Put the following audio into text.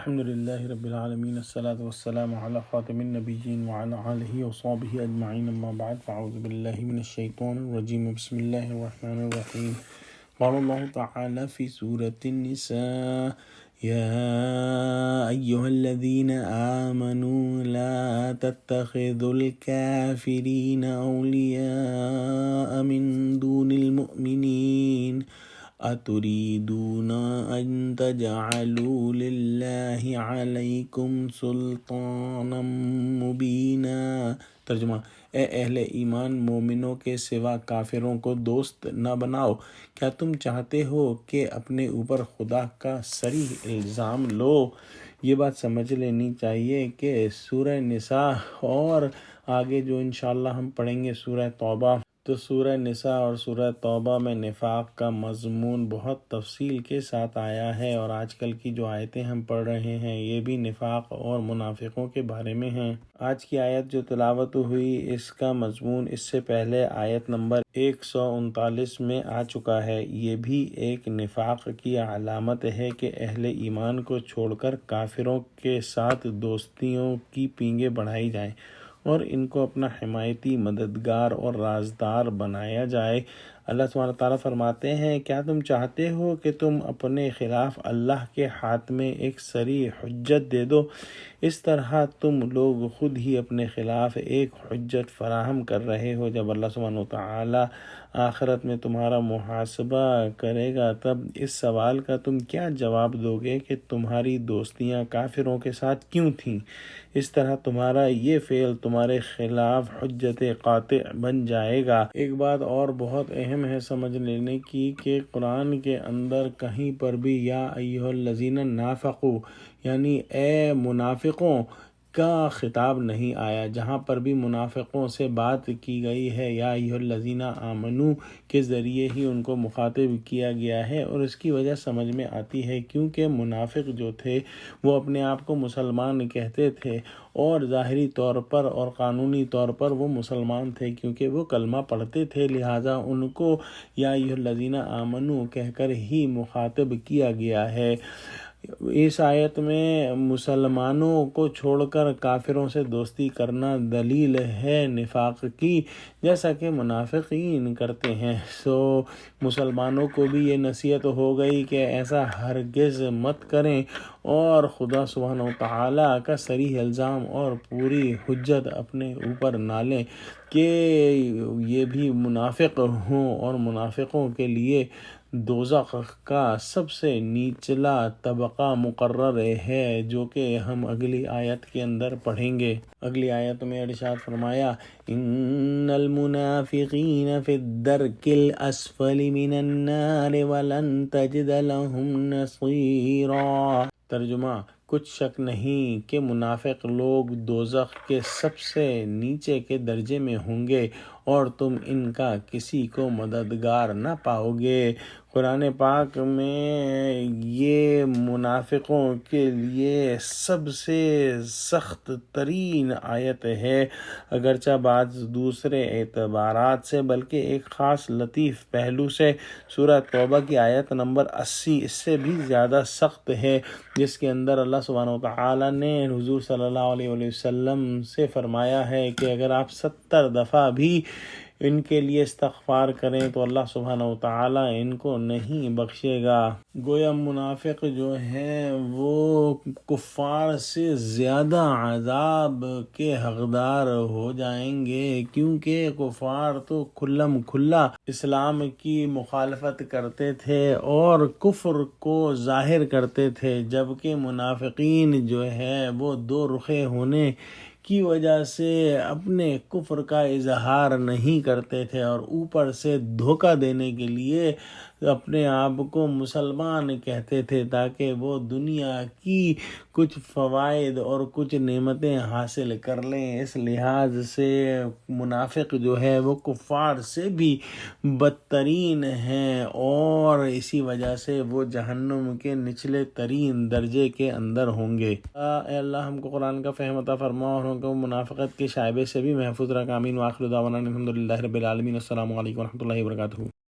الحمد للہ رب العالمین، الصلاۃ والسلام علی خاتم النبیین وعلی آلہ وصحبہ اجمعین، اما بعد فاعوذ باللہ من الشیطان الرجیم، بسم اللہ الرحمن الرحیم۔ قال اللہ تعالی فی سورۃ النساء یا ایہا الذین آمنوا لا تتخذوا الکافرین اولیاء من دون المؤمنین اتریدون ان تجعلوا للہ علیکم سلطانا مبینا۔ ترجمہ: اے اہل ایمان، مومنوں کے سوا کافروں کو دوست نہ بناؤ۔ کیا تم چاہتے ہو کہ اپنے اوپر خدا کا صریح الزام لو؟ یہ بات سمجھ لینی چاہیے کہ سورہ نساء اور آگے جو انشاءاللہ ہم پڑھیں گے سورہ توبہ، تو سورہ نساء اور سورہ توبہ میں نفاق کا مضمون بہت تفصیل کے ساتھ آیا ہے، اور آج کل کی جو آیتیں ہم پڑھ رہے ہیں یہ بھی نفاق اور منافقوں کے بارے میں ہیں۔ آج کی آیت جو تلاوت ہوئی اس کا مضمون اس سے پہلے آیت نمبر 139 میں آ چکا ہے۔ یہ بھی ایک نفاق کی علامت ہے کہ اہل ایمان کو چھوڑ کر کافروں کے ساتھ دوستیوں کی پینگیں بڑھائی جائیں اور ان کو اپنا حمایتی، مددگار اور رازدار بنایا جائے۔ اللہ سبحانہ تعالیٰ فرماتے ہیں، کیا تم چاہتے ہو کہ تم اپنے خلاف اللہ کے ہاتھ میں ایک صریح حجت دے دو؟ اس طرح تم لوگ خود ہی اپنے خلاف ایک حجت فراہم کر رہے ہو۔ جب اللہ سبحانہ تعالیٰ آخرت میں تمہارا محاسبہ کرے گا تب اس سوال کا تم کیا جواب دو گے کہ تمہاری دوستیاں کافروں کے ساتھ کیوں تھیں؟ اس طرح تمہارا یہ فعل تمہارے خلاف حجت قاطع بن جائے گا۔ ایک بات اور بہت اہم ہے سمجھ لینے کی کہ قرآن کے اندر کہیں پر بھی یا ایھا الذین نافقوا یعنی اے منافقوں کا خطاب نہیں آیا۔ جہاں پر بھی منافقوں سے بات کی گئی ہے یا ایھا الذین آمنوا کے ذریعے ہی ان کو مخاطب کیا گیا ہے، اور اس کی وجہ سمجھ میں آتی ہے کیونکہ منافق جو تھے وہ اپنے آپ کو مسلمان کہتے تھے، اور ظاہری طور پر اور قانونی طور پر وہ مسلمان تھے کیونکہ وہ کلمہ پڑھتے تھے، لہٰذا ان کو یا ایھا الذین آمنوا کہہ کر ہی مخاطب کیا گیا ہے۔ اس آیت میں مسلمانوں کو چھوڑ کر کافروں سے دوستی کرنا دلیل ہے نفاق کی، جیسا کہ منافقین کرتے ہیں۔ مسلمانوں کو بھی یہ نصیحت ہو گئی کہ ایسا ہرگز مت کریں اور خدا سبحانہ وتعالیٰ کا صریح الزام اور پوری حجت اپنے اوپر نہ لیں کہ یہ بھی منافق ہوں، اور منافقوں کے لیے دوزخ کا سب سے نچلا طبقہ مقرر ہے، جو کہ ہم اگلی آیت کے اندر پڑھیں گے۔ اگلی آیت میں ارشاد فرمایا، ان المنافقین فی الدرک الاسفل من النار ولن تجد لهم نصیرا۔ ترجمہ: کچھ شک نہیں کہ منافق لوگ دوزخ کے سب سے نیچے کے درجے میں ہوں گے اور تم ان کا کسی کو مددگار نہ پاؤ گے۔ قرآن پاک میں یہ منافقوں کے لیے سب سے سخت ترین آیت ہے، اگرچہ بعض دوسرے اعتبارات سے بلکہ ایک خاص لطیف پہلو سے سورہ توبہ کی آیت نمبر 80 اس سے بھی زیادہ سخت ہے، جس کے اندر اللہ سبحانہ وتعالیٰ نے حضور صلی اللہ علیہ وسلم سے فرمایا ہے کہ اگر آپ 70 دفعہ بھی ان کے لیے استغفار کریں تو اللہ سبحانہ وتعالیٰ ان کو نہیں بخشے گا۔ گویا منافق جو ہیں وہ کفار سے زیادہ عذاب کے حقدار ہو جائیں گے، کیونکہ کفار تو کھلم کھلا اسلام کی مخالفت کرتے تھے اور کفر کو ظاہر کرتے تھے، جبکہ منافقین جو ہے وہ دو رخے ہونے کی وجہ سے اپنے کفر کا اظہار نہیں کرتے تھے، اور اوپر سے دھوکہ دینے کے لیے اپنے آپ کو مسلمان کہتے تھے تاکہ وہ دنیا کی کچھ فوائد اور کچھ نعمتیں حاصل کر لیں۔ اس لحاظ سے منافق جو ہے وہ کفار سے بھی بدترین ہیں، اور اسی وجہ سے وہ جہنم کے نچلے ترین درجے کے اندر ہوں گے۔ اے اللہ ہم کو قرآن کا فہم عطا فرما اور ہم کو منافقت کے شائبے سے بھی محفوظ رکھ، آمین۔ وآخر دعوانا الحمد للہ رب العالمین۔ السلام علیکم ورحمۃ اللہ وبرکاتہ۔